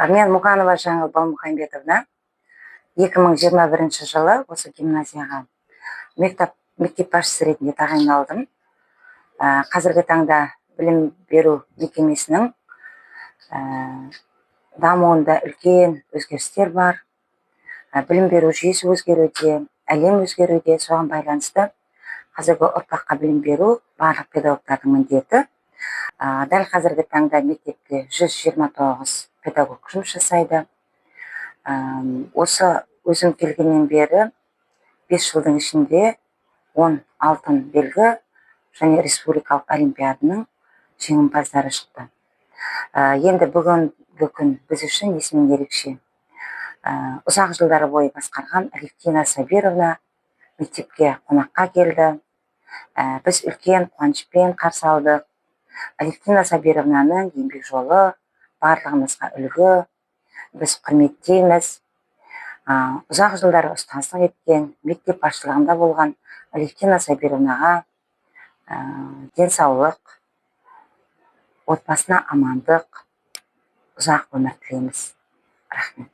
Мен Мұқанова Жаңыл Балмұхамбетовна 2021 жылы осы гимназияға мектеп басшысы ретінде тағайындалдым. Қазіргі таңда білім беру мекемесінің дамуында үлкен өзгерістер бар. Білім беру жүйесі өзгеруде, әлем өзгеруде, соған байланысты қазіргі ұрпаққа білім беру барлық педагогтардың міндеті. Дәл қазіргі таңда мектепте 129 педагог жұмыс жасайды. Осы өзім келгеннен бері 5 жылдың ішінде 10 алтын белгі және республикалық олимпиаданың жеңімпаздары шықты. Енді бүгінгі күн біз үшін есімен ерекше. Ұзақ жылдары бойы басқарған Алевтина Сабировна мектепке қонаққа келді. Біз үлкен қуанышпен қарсы алдық. Алевтина Сабировнаның еңбек жолы барлығымызға үлгі, біз құрметтейміз. Ұзақ жылдары ұстаздық еткен, мектеп басшылығында болған Алевтина Сабировнаға денсаулық, отбасына амандық, ұзақ өмір тілейміз. Рахмет.